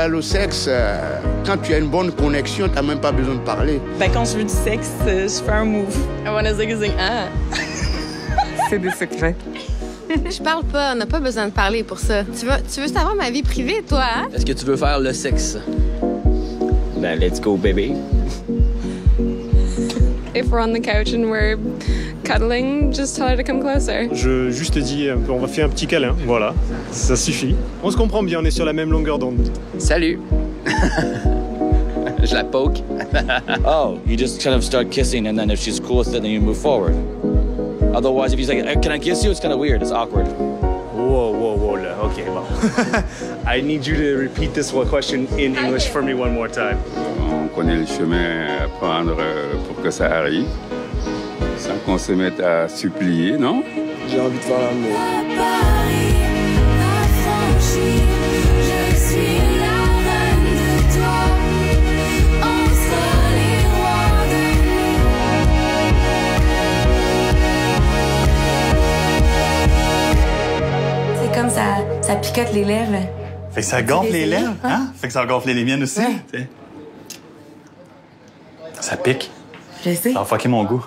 le sexe, quand tu as une bonne connexion, tu n'as même pas besoin de parler. Ben, quand je veux du sexe, je fais un move. I wanna zing ah. C'est des secrets. Je parle pas, on n'a pas besoin de parler pour ça. Tu veux savoir ma vie privée, toi, hein? Est-ce que tu veux faire le sexe? Ben, let's go, baby. If we're on the couch and we're cuddling, just tell her to come closer. Je juste dis, on va faire un petit câlin, voilà, ça suffit. On se comprend bien, on est sur la même longueur d'onde. Salut. Je la poke. Oh, you just kind of start kissing, and then if she's cool with it, then you move forward. Otherwise, if you say, "Can I kiss you?" it's kind of weird. It's awkward. Whoa, là. OK, bon. I need you to repeat this question in English for me one more time. On connaît le chemin à prendre pour que ça arrive, sans qu'on se mette à supplier, non? J'ai envie de faire l'amour. Comme ça picote les lèvres. Fait que ça gonfle les lèvres, hein? Fait que ça a gonflé les miennes aussi. Ouais. Ça pique. Je sais. Ça a fucké mon goût.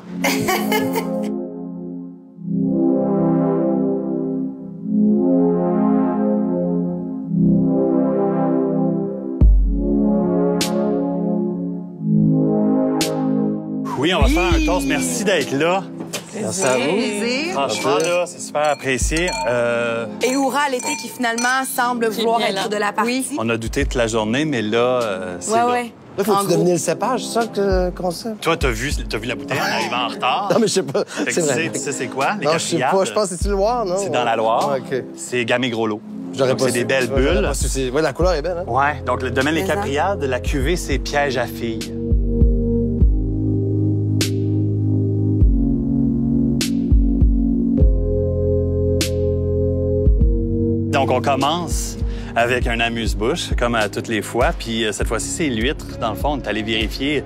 Oui, on va faire un toast. Merci d'être là. Merci à vous. Franchement, là, c'est super apprécié. Et hurrah à l'été qui finalement semble vouloir être de la partie. On a douté toute la journée, mais là, c'est là. Ouais. Là, faut-tu deviner le cépage, c'est ça qu'on sait? Toi, t'as vu la bouteille en arrivant en retard. Non, mais je sais pas. C'est vrai. Tu sais c'est quoi? Les non, je sais pas. Je pense que c'est-tu le Loire, non? C'est dans la Loire. Ah, OK. C'est Gamay-Gros-Lot. J'aurais pas C'est des belles bulles. Ouais, la couleur est belle, hein? Ouais. Donc, le domaine Les Capriades, la cuvée, c'est Piège à filles. Donc, on commence avec un amuse-bouche, comme à toutes les fois. Puis cette fois-ci, c'est l'huître. Dans le fond, on est allé vérifier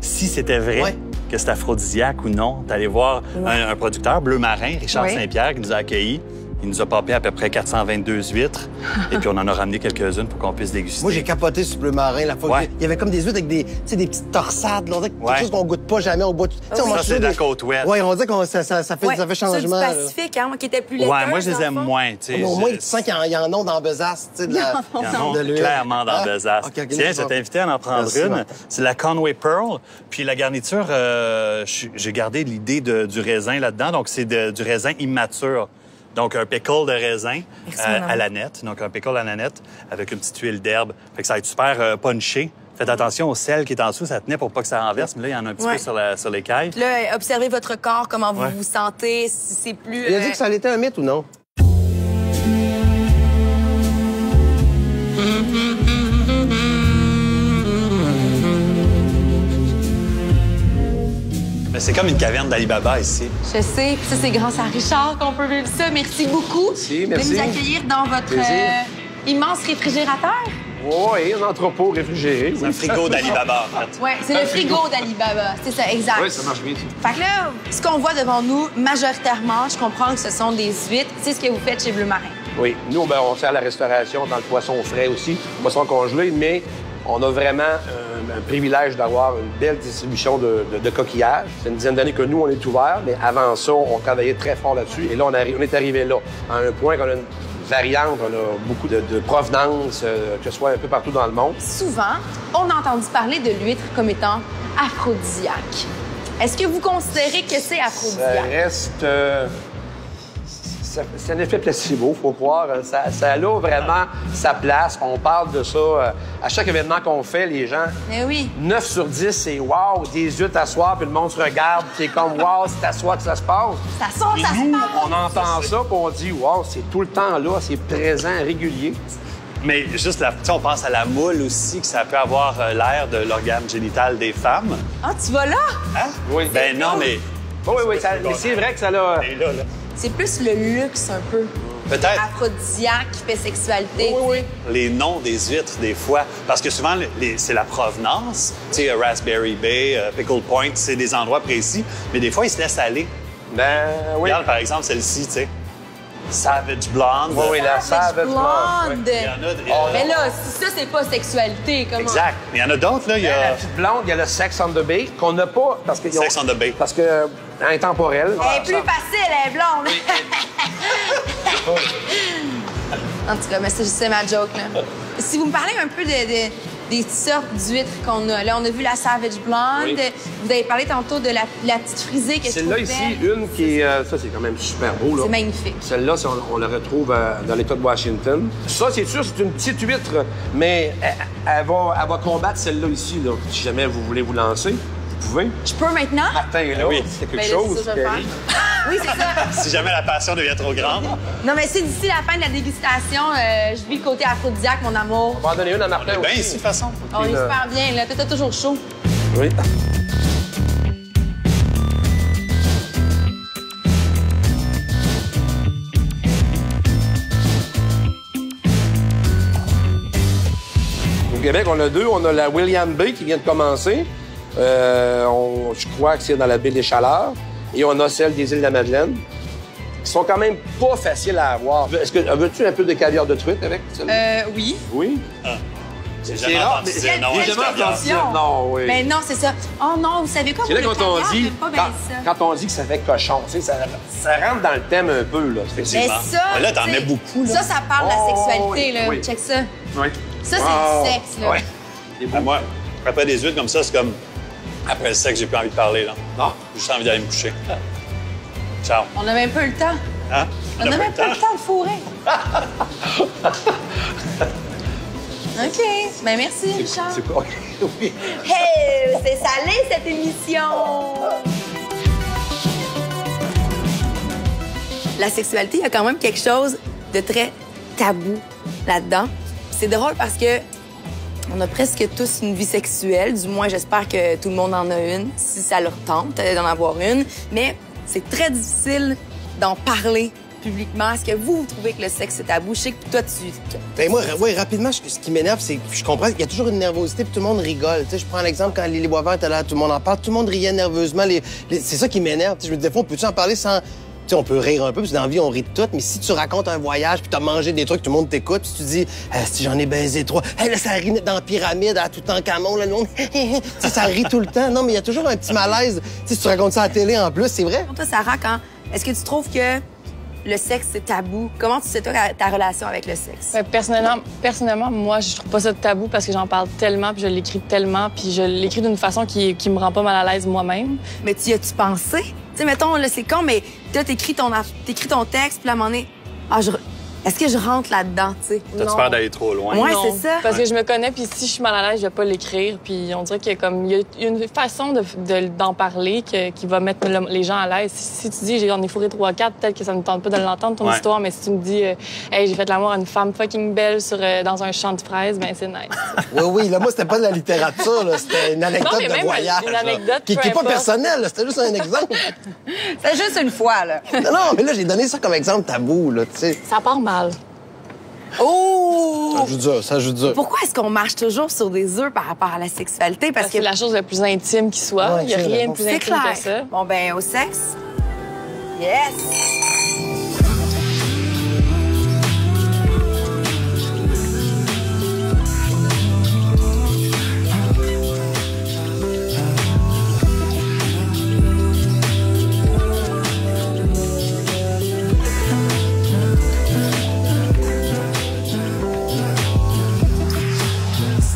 si c'était vrai que c'est aphrodisiaque ou non. On est allé voir un producteur, Bleu Marin, Richard Saint-Pierre, qui nous a accueillis. Il nous a papé à peu près 422 huîtres. Et puis, on en a ramené quelques-unes pour qu'on puisse déguster. Moi, j'ai capoté sur Bleu Marin la fois. Il y avait comme des huîtres avec des petites torsades. Là, quelque chose qu'on goûte pas jamais au bout. Ça, c'est de la côte ouest. Oui, on dit que ça fait changement. C'est du Pacifique, hein, qui était plus laiteux. Ouais, moi, je les aime moins. Au moins, tu sens qu'il y en a dans Besace. Il y en a clairement dans Besace. Tiens, je t'ai invité à en prendre une. C'est la Conway Pearl. Puis la garniture, j'ai gardé l'idée du raisin là-dedans. Donc, c'est du raisin immature. Donc, un pickle de raisin à la nette. Donc, un pickle à la nette avec une petite huile d'herbe. Fait que ça va être super punché. Faites attention au sel qui est en dessous. Ça tenait pour pas que ça renverse. Mais là, il y en a un petit peu sur l'écaille. Là, observez votre corps, comment vous vous sentez, si c'est plus... Il a dit que ça allait être un mythe ou non? C'est comme une caverne d'Ali Baba ici. Je sais. Puis ça, c'est grâce à Richard qu'on peut vivre ça. Merci beaucoup. Merci. De nous accueillir dans votre immense réfrigérateur. Oui, un entrepôt réfrigéré. C'est un frigo d'Ali Baba, en fait. Oui, c'est le frigo d'Ali Baba. C'est ça, exact. Oui, ça marche bien. Fait que là, ce qu'on voit devant nous, majoritairement, je comprends que ce sont des huîtres. C'est ce que vous faites chez Bleu Marin. Oui. Nous, on sert la restauration dans le poisson frais aussi, poisson congelé, mais on a vraiment un privilège d'avoir une belle distribution de coquillages. C'est une dizaine d'années que nous, on est ouvert, mais avant ça, on travaillait très fort là-dessus. Et là, on est arrivé là, à un point qu'on a une variante, on a beaucoup de provenances, que ce soit un peu partout dans le monde. Souvent, on a entendu parler de l'huître comme étant aphrodisiaque. Est-ce que vous considérez que c'est aphrodisiaque? Ça reste... c'est un effet placebo, faut croire. Ça a vraiment sa place. On parle de ça à chaque événement qu'on fait, les gens. Mais oui. 9 sur 10, c'est wow, des huîtres à soir, puis le monde se regarde, puis c'est comme wow, c'est à soir que ça se passe. Ça sort, ça nous, se passe. on entend ça, puis on dit wow, c'est tout le temps là, c'est présent, régulier. Mais juste, on pense à la moule aussi, que ça peut avoir l'air de l'organe génital des femmes. Ah, tu vas là? Hein? Oui. Ben non, mais... Oui, mais c'est vrai que ça l'a... C'est plus le luxe, un peu. Peut-être. Aphrodisiaque qui fait sexualité. Oui. Les noms des huîtres, des fois. Parce que souvent, c'est la provenance. Tu sais, Raspberry Bay, Pickle Point, c'est des endroits précis. Mais des fois, ils se laissent aller. Ben oui. Regarde, par exemple, celle-ci, tu sais. Savage Blonde. Oui, la Savage Blonde. Oui. Il y en a Mais là, ça, c'est pas sexualité. Comment? Exact. Mais il y en a d'autres, là. Il y a la petite blonde, il y a le Sex on the Bay, qu'on n'a pas parce que... Sex on the Bay. Parce que intemporel. Elle est plus facile, elle est blonde. En tout cas, mais c'est ma joke, là. Si vous me parlez un peu des sortes d'huîtres qu'on a. Là, on a vu la Savage Blonde. Oui. Vous avez parlé tantôt de la petite frisée que celle-là ici, une qui est... ça, c'est quand même super beau, là. C'est magnifique. Celle-là, on la retrouve dans l'État de Washington. Ça, c'est sûr, c'est une petite huître, mais elle va combattre celle-là ici, là. Si jamais vous voulez vous lancer, vous pouvez. Je peux maintenant? Martin, là, oui. c'est quelque chose qui arrive. Oui, c'est ça. Si jamais la passion devient trop grande. Non, mais si d'ici la fin de la dégustation, je vis le côté aphrodisiaque, mon amour. On va en donner une à Martin aussi. Bien ici, de toute façon. On est super bien, là. T'es toujours chaud. Oui. Au Québec, on a deux. On a la William Bay qui vient de commencer. Je crois que c'est dans la baie des Chaleurs. Et on a celle des îles de la Madeleine, qui sont quand même pas faciles à avoir. Est-ce que veux-tu un peu de caviar de truite avec celle-là? Oui. Oui? Ah. J'ai jamais entendu dire non. J'ai jamais entendu dire non, oui. Mais non, c'est ça. Oh non, vous savez quoi? C'est là quand on dit, quand on dit que ça fait cochon, tu sais, ça rentre dans le thème un peu, là, effectivement. Mais ça, mais là, t'en mets beaucoup, là. Ça parle de la sexualité, là. Oui. Check ça. Oui. Ça, c'est du sexe, là. Oui. Moi, après des huîtres comme ça, c'est comme... Après le sexe, j'ai plus envie de parler, là. Non. J'ai juste envie d'aller me coucher. Ciao. On a même pas eu le temps. Hein? On a même pas le temps de fourrer. OK. Ben merci, Richard. C'est quoi? Oui. Hey, c'est salé, cette émission! La sexualité, il y a quand même quelque chose de très tabou là-dedans. C'est drôle parce que on a presque tous une vie sexuelle. Du moins, j'espère que tout le monde en a une, si ça leur tente d'en avoir une. Mais c'est très difficile d'en parler publiquement. Est-ce que vous trouvez que le sexe est tabou? Je sais que toi, tu... Ben moi, oui, rapidement, ce qui m'énerve, c'est que je comprends qu'il y a toujours une nervosité puis tout le monde rigole. Tu sais, je prends l'exemple quand Lily Boisvert était là, tout le monde en parle, tout le monde riait nerveusement. C'est ça qui m'énerve. Je me disais, on peut-tu en parler sans... Tu sais, on peut rire un peu, parce que dans la vie, on rit de tout, mais si tu racontes un voyage, puis t'as mangé des trucs, tout le monde t'écoute, puis tu dis, si j'en ai baisé 3, là, ça rit dans la pyramide, à tout en camon, là, le monde, ça rit tout le temps. Non, mais il y a toujours un petit malaise. Si tu racontes ça à la télé, en plus, c'est vrai. Pour toi, Sarah, est-ce que tu trouves que le sexe, c'est tabou? Comment tu sais, toi, ta relation avec le sexe? Personnellement, moi, je trouve pas ça tabou parce que j'en parle tellement, puis je l'écris tellement, puis je l'écris d'une façon qui me rend pas mal à l'aise moi-même. Mais tu as-tu pensé? Tu sais, mettons, là, c'est con, mais toi, t'écris ton texte, puis à un moment donné, est-ce que je rentre là-dedans, tu sais? T'as-tu peur d'aller trop loin? Oui, c'est ça. Parce que je me connais, puis si je suis mal à l'aise, je vais pas l'écrire. Puis on dirait qu'il y a une façon d'en parler qui va mettre les gens à l'aise. Si tu dis, j'en ai fourré 3-4, peut-être que ça me tente pas de l'entendre, ton histoire. Mais si tu me dis, hey, j'ai fait l'amour à une femme fucking belle dans un champ de fraises, ben c'est nice. Oui, là, moi, c'était pas de la littérature, là. C'était une anecdote de voyage. Une anecdote, qui est pas personnelle, c'était juste un exemple. C'est juste une fois, là. Non, mais là, j'ai donné ça comme exemple tabou, là, tu sais. Ça part mal. Oh! Ça joue dur. Pourquoi est-ce qu'on marche toujours sur des œufs par rapport à la sexualité? Parce que c'est la chose la plus intime qui soit. Il n'y a rien de plus intime que ça. Bon, ben, au sexe. Yes!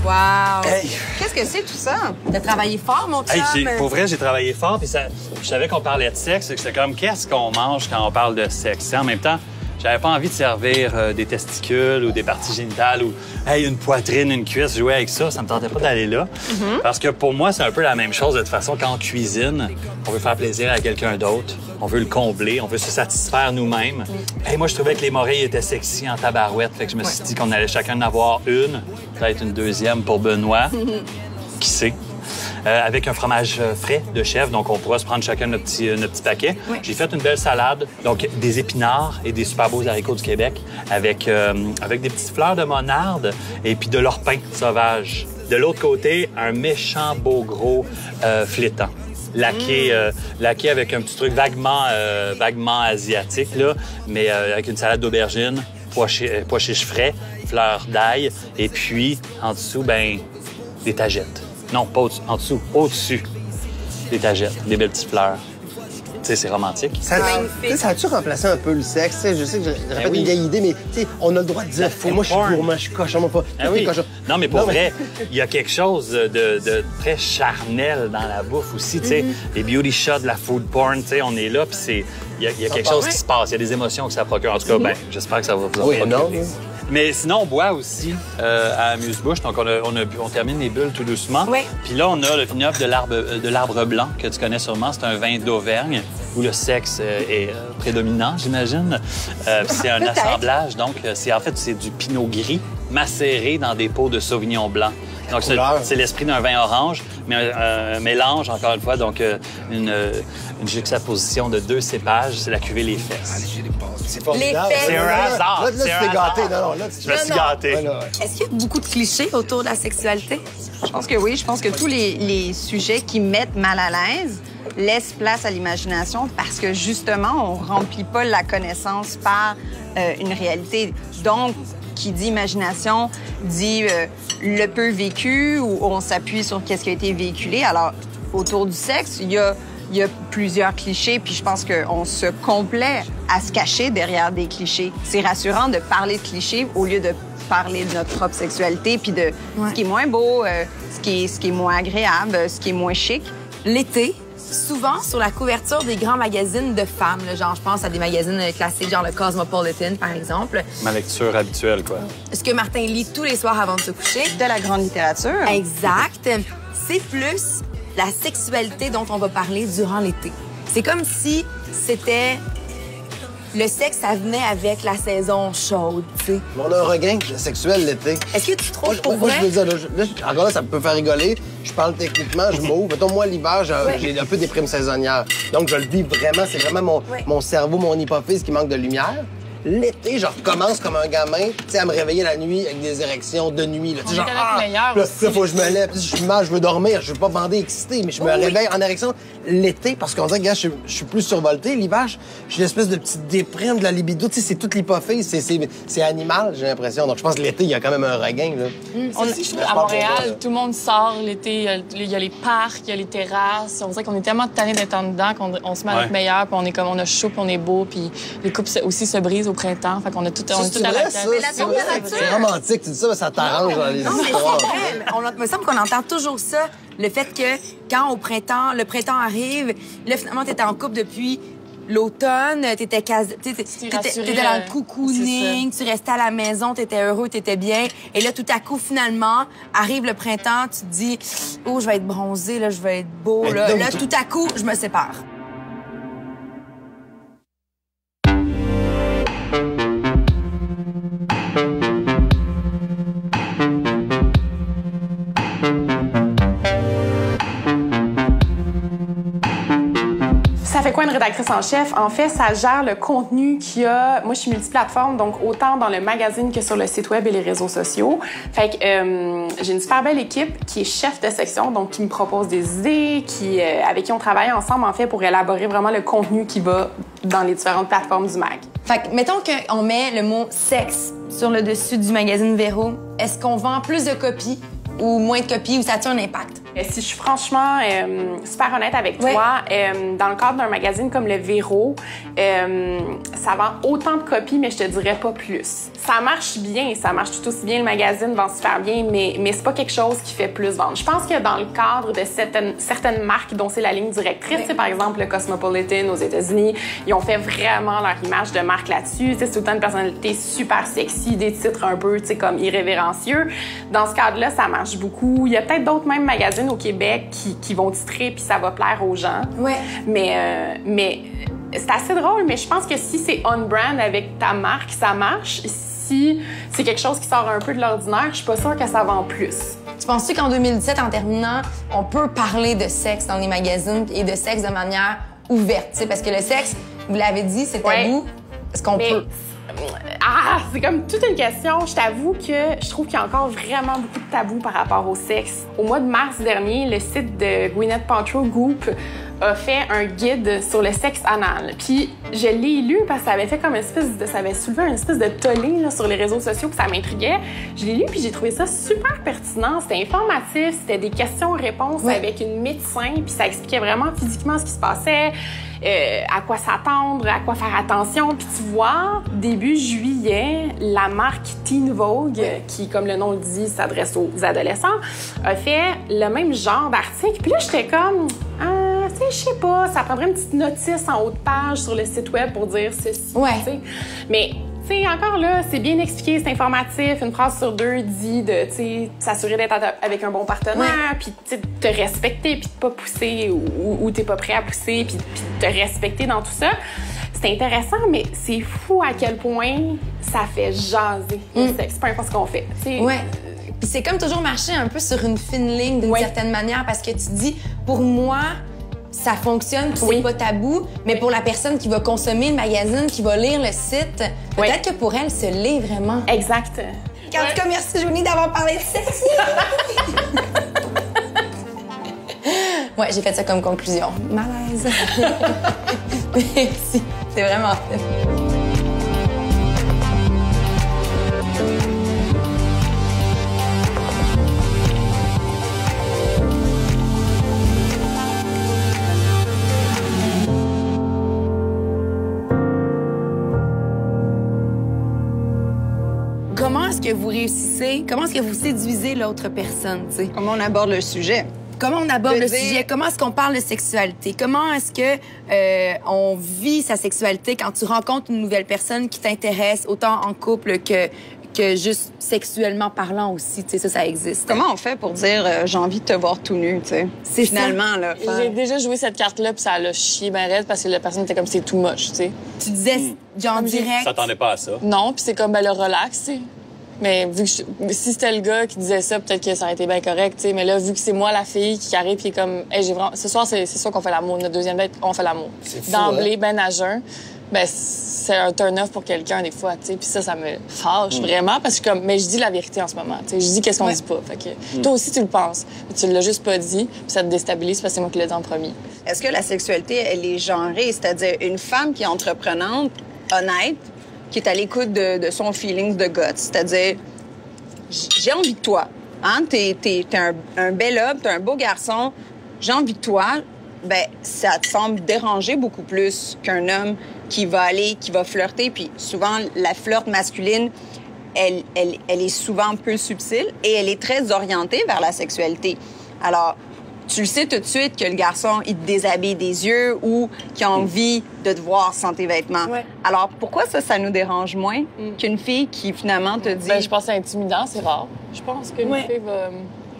Wow! Hey. Qu'est-ce que c'est tout ça? T'as travaillé fort, mon chum? Hey, pour vrai, j'ai travaillé fort, puis je savais qu'on parlait de sexe, et que c'était comme, qu'est-ce qu'on mange quand on parle de sexe? Et en même temps, j'avais pas envie de servir des testicules ou des parties génitales ou une poitrine, une cuisse, jouer avec ça. Ça me tentait pas d'aller là. Parce que pour moi, c'est un peu la même chose de toute façon quand on cuisine. On veut faire plaisir à quelqu'un d'autre. On veut le combler. On veut se satisfaire nous-mêmes. Moi, je trouvais que les morilles étaient sexy en tabarouette. Fait que je me suis dit qu'on allait chacun en avoir une. Peut-être une deuxième pour Benoît. Qui sait? Avec un fromage frais de chèvre, donc on pourra se prendre chacun notre petit paquet. Oui. J'ai fait une belle salade, donc des épinards et des super beaux haricots du Québec avec des petites fleurs de monarde et puis de l'orpin sauvage. De l'autre côté, un méchant beau gros flétan. laqué avec un petit truc vaguement asiatique, là, mais avec une salade d'aubergine, pois chiches frais, fleurs d'ail, et puis en dessous, ben des tagettes. Non, pas en dessous, au-dessus des tagettes, des belles petites fleurs. Tu sais, c'est romantique. Ça a-tu remplacé un peu le sexe? T'sais, je sais que je répète une vieille idée, mais on a le droit de dire « moi, je suis gourmand, je suis cochon, pas... » Non, mais pour vrai, il y a quelque chose de très charnel dans la bouffe aussi, tu sais. Les beauty shots, la food porn, tu sais, on est là, puis il y a quelque chose qui se passe. Il y a des émotions que ça procure. En tout cas, ben, j'espère que ça va vous en procurer. Mais sinon, on boit aussi à Amuse-Bouche. Donc, on termine les bulles tout doucement. Oui. Puis là, on a le vignoble de l'Arbre Blanc, que tu connais sûrement. C'est un vin d'Auvergne où le sexe est prédominant, j'imagine. C'est un assemblage. Donc, c'est du pinot gris macéré dans des pots de sauvignon blanc. Donc, c'est l'esprit d'un vin orange, mais un mélange, encore une fois, donc une juxtaposition de 2 cépages. C'est la cuvée Les Fesses. C'est formidable. C'est un hasard. Là, tu t'es gâté. Je me suis gâté. Est-ce qu'il y a beaucoup de clichés autour de la sexualité? Je pense que oui. Je pense que tous les sujets qui mettent mal à l'aise laissent place à l'imagination parce que, justement, on remplit pas la connaissance par une réalité. Donc, qui dit imagination, dit le peu vécu, ou on s'appuie sur qu'est-ce qui a été véhiculé. Alors, autour du sexe, il y a plusieurs clichés, puis je pense qu'on se complaît à se cacher derrière des clichés. C'est rassurant de parler de clichés au lieu de parler de notre propre sexualité, puis de ce qui est moins beau, ce qui est moins agréable, ce qui est moins chic. L'été, souvent sur la couverture des grands magazines de femmes, là, genre je pense à des magazines classiques, genre le Cosmopolitan, par exemple. Ma lecture habituelle, quoi. Ce que Martin lit tous les soirs avant de se coucher. De la grande littérature. Exact. C'est plus la sexualité dont on va parler durant l'été. C'est comme si c'était... Le sexe, ça venait avec la saison chaude, tu sais. On a un regain sexuel l'été. Est-ce que tu trouves pour moi, vrai? je veux dire, encore là, ça me peut faire rigoler. Je parle techniquement, je m'ouvre. Mettons, moi, l'hiver, j'ai un peu des primes saisonnières. Donc, je le vis vraiment. C'est vraiment mon cerveau, mon hypophyse qui manque de lumière. L'été, je recommence comme un gamin, tu sais, à me réveiller la nuit avec des érections de nuit. Là, tu sais, genre, là, faut que je me lève. Je suis mal, je veux dormir. Je veux pas bander excité, mais je me réveille en érection l'été parce qu'on dirait que, je suis plus survolté. L'hiver, j'ai une espèce de petite déprime de la libido. Tu sais, c'est toute l'hypophyse. C'est animal, j'ai l'impression. Donc, je pense que l'été, il y a quand même un regain, là. À Montréal, tout le monde sort l'été. Il y a les parcs, il y a les terrasses. On dirait qu'on est tellement tannés d'être en dedans qu'on se met à notre meilleur, puis on a chaud, puis on est beau, puis les couples aussi se brisent au printemps. Fait qu'on a tout à la C'est romantique, tu dis ça, mais ça t'arrange dans les histoires. Il me semble qu'on entend toujours ça, le fait que quand le printemps arrive, là, finalement, t'étais en couple depuis l'automne, t'étais dans le cocooning, tu restais à la maison, t'étais heureux, t'étais bien. Et là, tout à coup, finalement, arrive le printemps, tu te dis « Oh, je vais être bronzé, là, je vais être beau. » Là, tout à coup, je me sépare. Ça fait quoi une rédactrice en chef? En fait, ça gère le contenu qu'il y a. Moi, je suis multiplateforme, donc autant dans le magazine que sur le site web et les réseaux sociaux. Fait que j'ai une super belle équipe qui est chef de section, donc qui me propose des idées, avec qui on travaille ensemble, en fait, pour élaborer vraiment le contenu qui va dans les différentes plateformes du mag. Fait que, mettons qu'on met le mot « sexe » sur le dessus du magazine Véro. Est-ce qu'on vend plus de copies ou moins de copies ou ça a un impact? Si je suis franchement super honnête avec toi, dans le cadre d'un magazine comme le Véro, ça vend autant de copies, mais je te dirais pas plus. Ça marche bien, ça marche tout aussi bien, le magazine vend super bien, mais c'est pas quelque chose qui fait plus vendre. Je pense que dans le cadre de certaines marques dont c'est la ligne directrice, par exemple le Cosmopolitan aux États-Unis, ils ont fait vraiment leur image de marque là-dessus. C'est tout le temps une personnalité super sexy, des titres un peu comme irrévérencieux. Dans ce cadre-là, ça marche beaucoup. Il y a peut-être d'autres mêmes magazines au Québec qui vont titrer puis ça va plaire aux gens. Ouais. Mais c'est assez drôle, mais je pense que si c'est on-brand avec ta marque, ça marche. Si c'est quelque chose qui sort un peu de l'ordinaire, je suis pas sûre que ça vend plus. Tu penses-tu qu'en 2017, en terminant, on peut parler de sexe dans les magazines et de sexe de manière ouverte? T'sais, parce que le sexe, vous l'avez dit, c'est tabou. Est-ce qu'on peut? C'est comme toute une question. Je t'avoue que je trouve qu'il y a encore vraiment beaucoup de tabous par rapport au sexe. Au mois de mars dernier, le site de Gwyneth Paltrow Goop a fait un guide sur le sexe anal. Puis je l'ai lu parce que ça avait fait comme ça avait soulevé une espèce de tollé là, sur les réseaux sociaux, puis ça m'intriguait. Je l'ai lu puis j'ai trouvé ça super pertinent. C'était informatif, c'était des questions-réponses avec une médecin, puis ça expliquait vraiment physiquement ce qui se passait, à quoi s'attendre, à quoi faire attention. Puis tu vois, début juillet, la marque Teen Vogue, qui, comme le nom le dit, s'adresse aux adolescents, a fait le même genre d'article. Puis là, j'étais comme... tu sais, je sais pas, ça prendrait une petite notice en haut de page sur le site web pour dire ceci. Tu sais. Mais, tu sais, encore là, c'est bien expliqué, c'est informatif. Une phrase sur deux dit de, tu sais, s'assurer d'être avec un bon partenaire, puis tu sais, te respecter, puis de pas pousser où t'es pas prêt à pousser, puis te respecter dans tout ça. C'est intéressant, mais c'est fou à quel point ça fait jaser le sexe, peu importe ce qu'on fait. T'sais. Puis c'est comme toujours marcher un peu sur une fine ligne d'une certaine manière, parce que tu dis, pour moi, ça fonctionne, puis c'est pas tabou, mais pour la personne qui va consommer le magazine, qui va lire le site, peut-être que pour elle, ce l'est vraiment. Exact. En tout cas, merci Joanie d'avoir parlé de sexe. Ouais, j'ai fait ça comme conclusion. Malaise. Merci. C'est vraiment fait. Comment est-ce que vous réussissez? Comment est-ce que vous séduisez l'autre personne, tu sais? Comment on aborde le sujet? Comment on aborde le sujet? Comment est-ce qu'on parle de sexualité? Comment est-ce que on vit sa sexualité quand tu rencontres une nouvelle personne qui t'intéresse autant en couple que juste sexuellement parlant aussi? Tu sais, ça existe. Comment on fait pour dire j'ai envie de te voir tout nu, tu sais? C'est finalement, là. J'ai déjà joué cette carte-là, puis ça l'a chié ben raide parce que la personne était comme c'est too much, tu sais. Tu disais, genre direct. Je s'attendais pas à ça. Non, puis c'est comme ben le relax, tu sais. Mais vu que si c'était le gars qui disait ça, peut-être que ça aurait été bien correct, tu sais. Mais là, vu que c'est moi la fille qui arrive puis comme, hey, j'ai vraiment, ce soir c'est sûr qu'on fait l'amour. Notre deuxième date, on fait l'amour. D'emblée, ben à jeun. Ben c'est un turn-off pour quelqu'un des fois, tu sais. Puis ça me fâche vraiment parce que comme, mais je dis la vérité en ce moment, tu sais. Je dis qu'est-ce qu'on dit pas. Fait que toi aussi tu le penses, mais tu l'as juste pas dit, puis ça te déstabilise parce que c'est moi qui l'ai dit en premier. Est-ce que la sexualité elle est genrée, c'est-à-dire une femme qui est entreprenante, honnête, qui est à l'écoute de son feelings de guts, c'est-à-dire j'ai envie de toi, hein, t'es un bel homme, t'es un beau garçon, j'ai envie de toi, ben ça te semble déranger beaucoup plus qu'un homme qui va flirter, puis souvent la flirte masculine, elle est souvent peu subtile et elle est très orientée vers la sexualité. Alors tu le sais tout de suite que le garçon, il te déshabille des yeux ou qu'il a envie de te voir sans tes vêtements. Alors, pourquoi ça nous dérange moins qu'une fille qui, finalement, te dit... Ben, je pense que c'est intimidant, c'est rare. Je pense qu'une fille va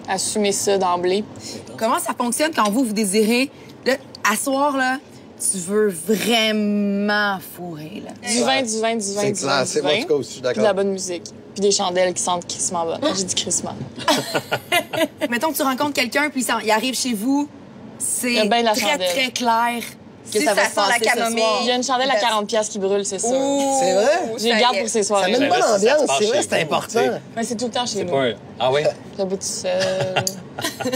assumer ça d'emblée. Comment ça fonctionne quand vous désirez... Là, à soir, là, tu veux vraiment fourrer, là. Du vin. C'est clair, c'est moi, en tout cas, aussi, je suis d'accord. Puis de la bonne musique. Puis des chandelles qui sentent crissement bonne. J'ai dit crissement. Mettons que tu rencontres quelqu'un, puis il arrive chez vous, c'est très clair que si ça va ça se sent la passer ce camomille. soir. Il y a une chandelle à 40$ qui brûle, c'est sûr. C'est vrai? Je les garde pour ces soirées. Ça met une bonne ambiance, c'est vrai, c'est important. Mais c'est tout le temps chez nous. Ah oui? J'habite tout seul.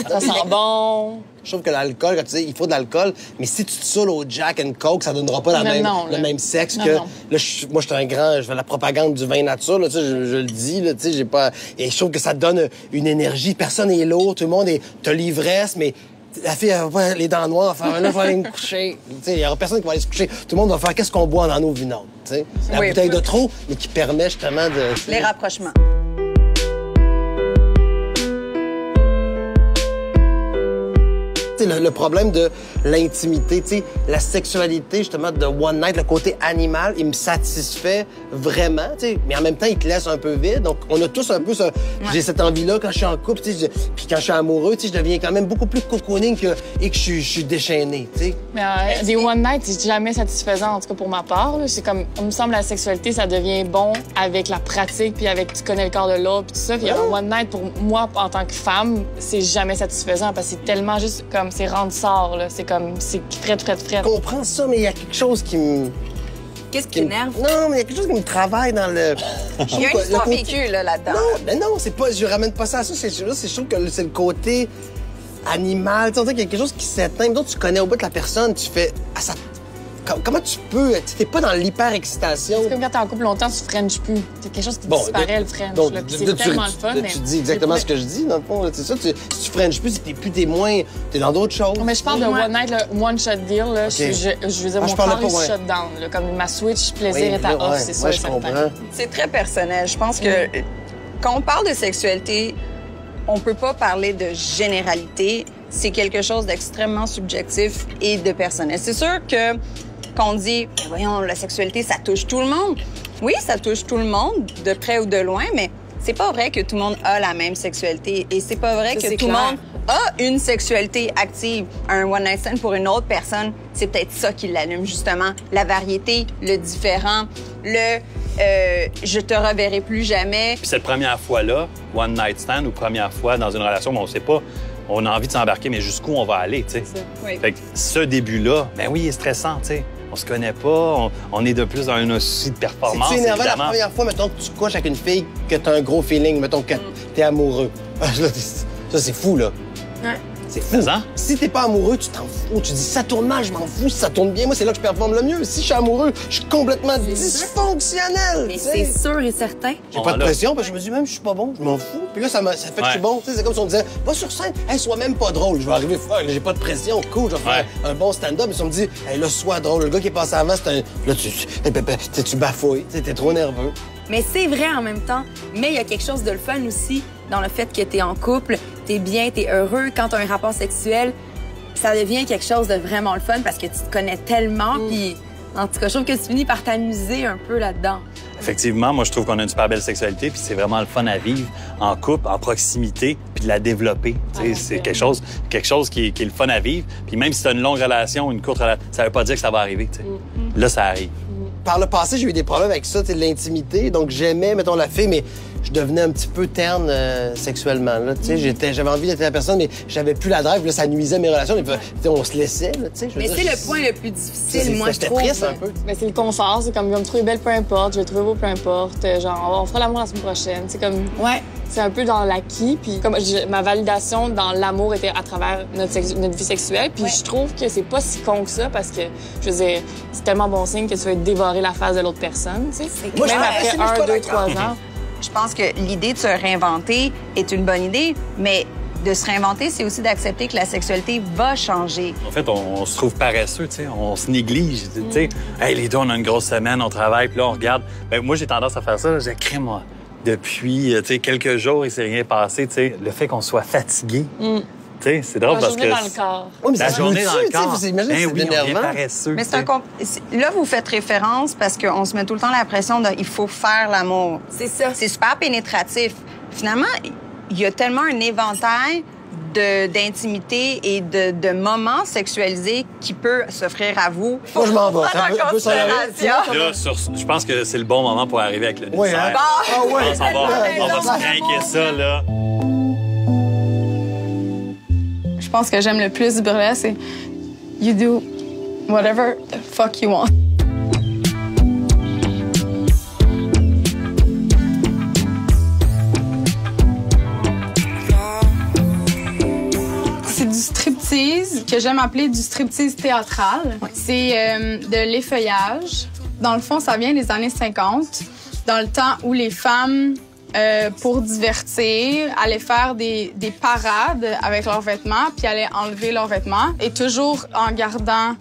Ça sent bon. Je trouve que l'alcool, quand tu dis il faut de l'alcool, mais si tu te saoules au Jack and Coke, ça donnera pas le même sexe que... Là, moi, je suis un grand... Je fais la propagande du vin nature, là, tu sais, je le dis, là, tu sais, j'ai pas... Et je trouve que ça te donne une énergie. Personne n'est lourd, tout le monde est... T'as l'ivresse, mais... La fille, elle va pas les dents noires, elle va faire, là, faut aller me coucher. Il n'y aura personne qui va aller se coucher. Tout le monde va faire qu'est-ce qu'on boit dans nos vinogres. La bouteille de trop, mais qui permet justement de... Les rapprochements. Le problème de l'intimité, la sexualité, justement, de One Night, le côté animal, il me satisfait vraiment, mais en même temps, il te laisse un peu vide. Donc, on a tous un peu ça. J'ai cette envie-là quand je suis en couple, puis quand je suis amoureux, je deviens quand même beaucoup plus cocooning et que je suis déchaîné, Mais des One Night, c'est jamais satisfaisant, en tout cas pour ma part. C'est comme, il me semble, la sexualité, ça devient bon avec la pratique, puis avec tu connais le corps de l'autre, puis tout ça. Puis un One Night, pour moi, en tant que femme, c'est jamais satisfaisant parce que c'est tellement juste comme, c'est rendre sort, là. C'est comme, c'est frais. Je comprends ça, mais il y a quelque chose qui me... Qu'est-ce qui t'énerve? Non, mais il y a quelque chose qui me travaille dans le... Il y a une histoire vécue, là-dedans. Non, mais non, c'est pas... Je ramène pas ça à ça. Je trouve que c'est le côté... animal. Tu sais, qu'il y a quelque chose qui s'éteint. Donc, tu connais au bout de la personne, tu fais... Ah, ça... Comment tu peux? Tu n'es pas dans l'hyper-excitation. C'est comme quand t'es en couple longtemps, tu frenches plus. C'est quelque chose qui disparaît, le french. Donc, c'est tellement le fun. Tu dis exactement ce que je dis, dans le fond. C'est ça, si tu frenches plus, t'es moins... T'es dans d'autres choses. Mais je parle de one night, le one-shot deal. Là, okay. Je veux dire, mon corps est shut down. Là, comme ma switch plaisir est à off, c'est sûr. Je comprends. C'est très personnel. Je pense que quand on parle de sexualité, on peut pas parler de généralité. C'est quelque chose d'extrêmement subjectif et de personnel. C'est sûr que quand on dit, voyons, la sexualité, ça touche tout le monde. Oui, ça touche tout le monde, de près ou de loin, mais c'est pas vrai que tout le monde a la même sexualité. Et c'est pas vrai que tout le monde a une sexualité active. Un one-night stand pour une autre personne, c'est peut-être ça qui l'allume, justement. La variété, le différent, le je te reverrai plus jamais. Puis cette première fois-là, one-night stand ou première fois dans une relation, on sait pas, on a envie de s'embarquer, mais jusqu'où on va aller, tu sais. Oui. Fait que ce début-là, ben oui, il est stressant, tu sais. On se connaît pas, on est de plus dans un souci de performance. C'est énervant la première fois, mettons, que tu couches avec une fille, que t'as un gros feeling, mettons, que t'es amoureux. Ça, c'est fou, là. Ouais. C'est fou. Si t'es pas amoureux, tu t'en fous. Tu dis, ça tourne mal, je m'en fous. Si ça tourne bien, moi, c'est là que je performe le mieux. Si je suis amoureux, je suis complètement dysfonctionnel. Mais c'est sûr et certain. J'ai pas de pression, parce que je me dis, même, je suis pas bon, je m'en fous. Puis là, ça fait que je suis bon. C'est comme si on disait, va sur scène, hey, sois même pas drôle. Je vais arriver fort, j'ai pas de pression, cool, je vais faire un bon stand-up. Mais si on me dit, hey, là, sois drôle. Le gars qui est passé avant, c'est un. Là, tu bafouilles, t'es trop nerveux. Mais c'est vrai en même temps. Mais il y a quelque chose de le fun aussi dans le fait que t'es en couple, t'es bien, t'es heureux. Quand t'as un rapport sexuel, ça devient quelque chose de vraiment le fun parce que tu te connais tellement. Puis, en tout cas, je trouve que tu finis par t'amuser un peu là-dedans. Effectivement, moi, je trouve qu'on a une super belle sexualité, puis c'est vraiment le fun à vivre en couple, en proximité, puis de la développer. C'est quelque chose qui est le fun à vivre. Puis même si t'as une longue relation, une courte relation, ça veut pas dire que ça va arriver. Là, ça arrive. Par le passé, j'ai eu des problèmes avec ça, de l'intimité. Donc, j'aimais, mettons, la fille, mais je devenais un petit peu terne sexuellement. J'avais envie d'être la personne, mais j'avais plus la drive. Là, ça nuisait à mes relations. On se laissait. Là, mais c'est le point le plus difficile, moi, je trouve. Triste un peu. Mais c'est le confort. C'est comme, je vais me trouver belle, peu importe. Je vais trouver beau, peu importe. Genre, on fera l'amour la semaine prochaine. C'est comme... Ouais. C'est un peu dans l'acquis. Puis comme ma validation dans l'amour était à travers notre vie sexuelle. Puis je trouve que c'est pas si con que ça parce que, je veux dire, c'est tellement bon signe que tu vas dévorer la face de l'autre personne, tu sais. Même après 1, 2, 3 ans. Je pense que l'idée de se réinventer est une bonne idée, mais de se réinventer, c'est aussi d'accepter que la sexualité va changer. En fait, on se trouve paresseux, tu sais, on se néglige, tu sais. Hey, les deux, on a une grosse semaine, on travaille, puis là, on regarde. Ben, moi, j'ai tendance à faire ça, j'écris, moi. Depuis, tu sais, quelques jours, il s'est rien passé, tu sais. Le fait qu'on soit fatigué, tu sais, c'est drôle parce que... La journée dans le corps. Oui, mais la journée dans le corps. Vous imaginez, c'est énervant. Paresseux. Mais là, vous faites référence parce qu'on se met tout le temps l'impression il faut faire l'amour. C'est ça. C'est super pénétratif. Finalement, il y a tellement un éventail d'intimité et de moments sexualisés qui peut s'offrir à vous. Moi, je m'en vais. Là, je pense que c'est le bon moment pour arriver avec le dessert. Oui, hein? On va se craquer ça, là. Je pense que j'aime le plus du burlesque, c'est you do whatever the fuck you want. C'est du striptease que j'aime appeler du striptease théâtral. C'est de l'effeuillage. Dans le fond, ça vient des années 50, dans le temps où les femmes, pour divertir, allaient faire des parades avec leurs vêtements, puis allaient enlever leurs vêtements, et toujours en gardant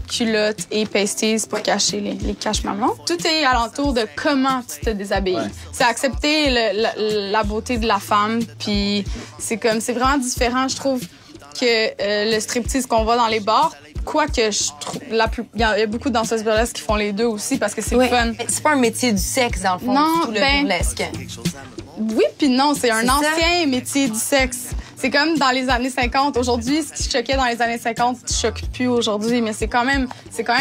culottes et pasties pour cacher les cache-mamelons. Tout est alentour de comment tu te déshabilles. Ouais. C'est accepter la beauté de la femme, puis c'est vraiment différent, je trouve, que le striptease qu'on voit dans les bars. Quoique, je trouve, il y a beaucoup de danseuses burlesques qui font les deux aussi parce que c'est fun. Mais c'est pas un métier du sexe, dans le fond, non, du tout, le burlesque. Oui, puis non, c'est un ancien métier du sexe. C'est comme dans les années 50. Aujourd'hui, ce qui choquait dans les années 50, ne choque plus aujourd'hui, mais c'est quand même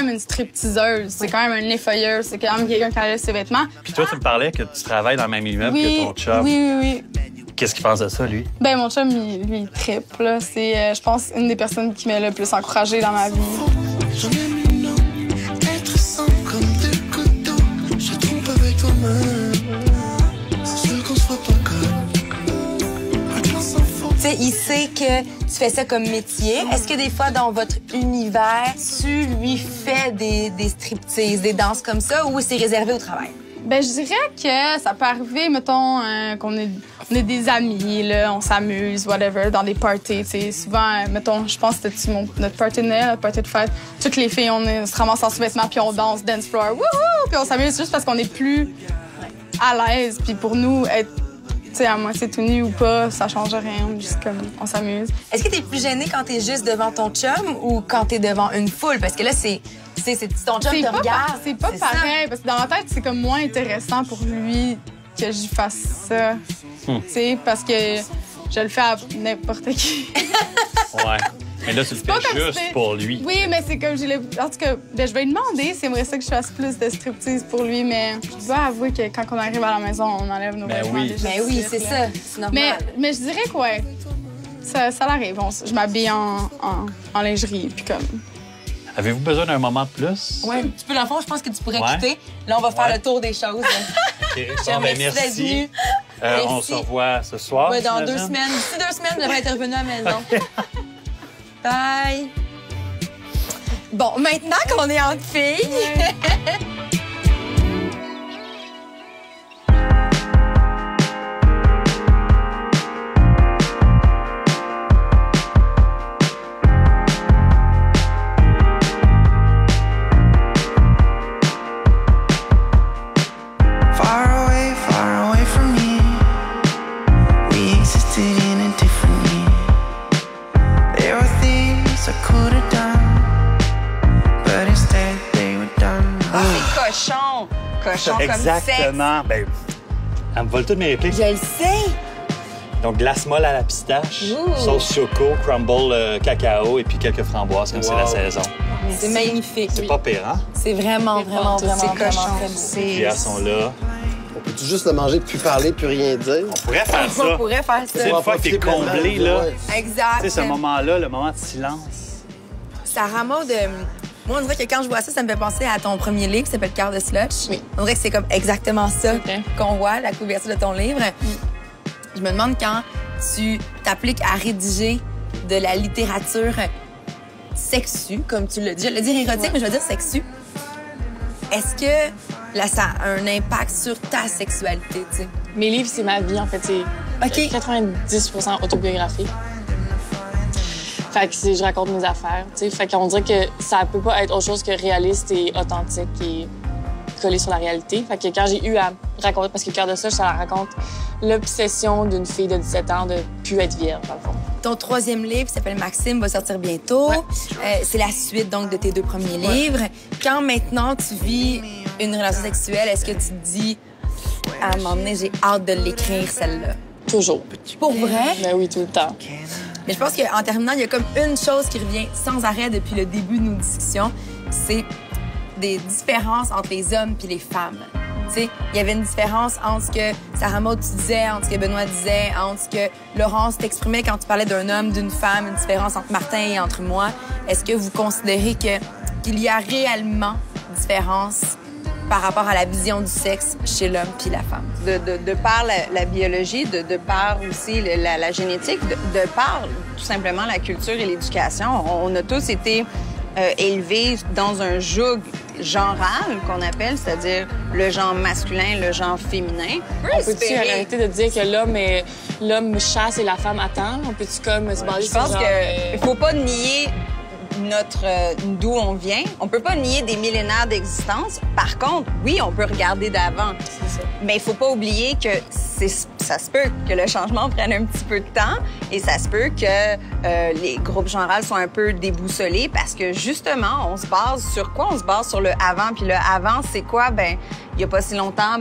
une stripteaseuse, c'est quand même un effeuilleur, c'est quand même quelqu'un qui enlève ses vêtements. Puis toi, tu me parlais que tu travailles dans le même immeuble que ton chum. Oui. Qu'est-ce qu'il pense de ça, lui? Ben mon chum, lui, il trippe, là. C'est, je pense, une des personnes qui m'a le plus encouragée dans ma vie. Tu sais, il sait sait que tu fais ça comme métier. Est-ce que des fois, dans votre univers, tu lui fais des striptease, des danses comme ça, ou c'est réservé au travail? Ben, je dirais que ça peut arriver, mettons, qu'on est des amis, là, on s'amuse, whatever, dans des parties, tu sais. Souvent, mettons, je pense que c'était notre party de Noël, notre party de fête. Toutes les filles, on se ramasse en sous-vêtements, puis on danse, dance floor, wouhou! Puis on s'amuse juste parce qu'on est plus à l'aise. Puis pour nous, être, tu sais, à moitié tout nu ou pas, ça change rien, juste comme on s'amuse. Est-ce que t'es plus gênée quand t'es juste devant ton chum ou quand t'es devant une foule? Parce que là, c'est ton chum te regarde. C'est pas pareil, parce que dans ma tête, c'est comme moins intéressant pour lui que j'y fasse ça. Tu sais, parce que je le fais à n'importe qui. Ouais. Mais là, tu le fais juste pour lui. Oui, mais c'est comme en tout cas, ben, je vais lui demander s'il aimerait ça que je fasse plus de striptease pour lui, mais je dois avouer que quand on arrive à la maison, on enlève nos vêtements. Oui, c'est ça. C'est normal. Mais je dirais que ouais, ça l'arrive. Je m'habille en lingerie, puis comme... Avez-vous besoin d'un moment de plus? Oui, tu peux, dans le fond, je pense que tu pourrais quitter. Là, on va faire le tour des choses. OK. Bon, ben, merci. On se revoit ce soir. Oui, dans 2 semaines. D'ici 2 semaines, je devrais être revenue à la maison. Bye! Bon, maintenant qu'on est entre filles... Cochon exactement. Ben, elle me vole toutes mes répliques. Je le sais. Donc, glace molle à la pistache, sauce choco, crumble cacao et puis quelques framboises, comme c'est la saison. C'est magnifique. C'est pas pire, hein? C'est vraiment très bon. Les cuillères sont là. On peut-tout juste le manger, plus parler, plus rien dire? On pourrait faire ça. On pourrait faire ça. C'est une fois que t'es comblé, là. Exact. Tu sais, ce moment-là, le moment de silence. Sarah Maud, moi, on dirait que quand je vois ça, ça me fait penser à ton premier livre qui s'appelle Cœur de Slutch. Oui. On dirait que c'est comme exactement ça qu'on voit, la couverture de ton livre. Je me demande quand tu t'appliques à rédiger de la littérature sexue, comme tu l'as dit. Je vais le dire érotique, mais je vais dire sexue. Est-ce que là, ça a un impact sur ta sexualité, tu sais? Mes livres, c'est ma vie, en fait. C'est 90% autobiographique. Fait que je raconte mes affaires, tu sais. Fait qu'on dirait que ça peut pas être autre chose que réaliste et authentique et collé sur la réalité. Fait que quand j'ai eu à raconter, parce que Cœur de Slutch, ça raconte l'obsession d'une fille de 17 ans de plus être vierge, dans le fond. Ton 3e livre, qui s'appelle Maxime, va sortir bientôt. Ouais. C'est la suite, donc, de tes 2 premiers livres. Quand maintenant tu vis une relation sexuelle, est-ce que tu te dis, à un moment donné, j'ai hâte de l'écrire, celle-là? Toujours. Pour vrai? Ben oui, tout le temps. Mais je pense qu'en terminant, il y a comme une chose qui revient sans arrêt depuis le début de nos discussions, c'est des différences entre les hommes et les femmes. Tu sais, il y avait une différence entre ce que Sarah Maud tu disais, entre ce que Benoît disait, entre ce que Laurence t'exprimait quand tu parlais d'un homme, d'une femme, une différence entre Martin et entre moi. Est-ce que vous considérez qu'il y a réellement différence par rapport à la vision du sexe chez l'homme puis la femme? De par la biologie, de par aussi la génétique, de par tout simplement la culture et l'éducation. On a tous été élevés dans un joug genral qu'on appelle, c'est-à-dire le genre masculin, le genre féminin. On peut-tu arrêter de dire que l'homme chasse et la femme attend? On peut-tu comme se baser sur Je pense qu'il faut pas nier d'où on vient. On peut pas nier des millénaires d'existence. Par contre, oui, on peut regarder d'avant. Mais il faut pas oublier que ça se peut que le changement prenne un petit peu de temps et ça se peut que les groupes genrales soient un peu déboussolés parce que justement, on se base sur quoi? On se base sur le avant. Puis le avant, c'est quoi? Ben, il y a pas si longtemps,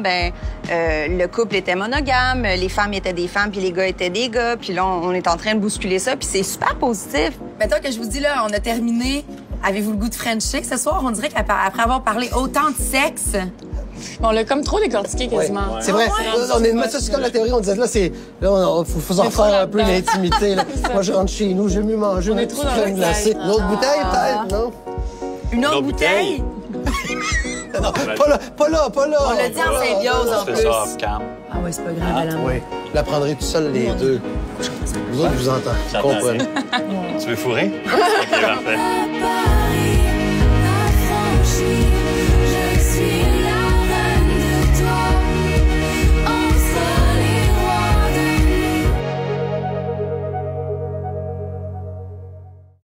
le couple était monogame, les femmes étaient des femmes puis les gars étaient des gars. Puis là, on est en train de bousculer ça puis c'est super positif. Mettons que je vous dis, là, on a terminé. Avez-vous le goût de Frencher ce soir? On dirait qu'après avoir parlé autant de sexe... On l'a comme trop décortiqué quasiment. C'est vrai. C'est comme la théorie, on disait là, faut en faire un peu l'intimité. Moi, je rentre chez nous, j'aime mieux manger une petite crème glacée. Une autre bouteille, peut-être, non? Une autre bouteille? Non, pas là. On l'a dit en symbiose, en plus. C'est ça, off-cam. Ah ouais, c'est pas grave, Alain. Oui, je la prendrai tout seul, les deux. Vous autres, je vous entends. J'entends. Tu veux fourrer? OK, parfait.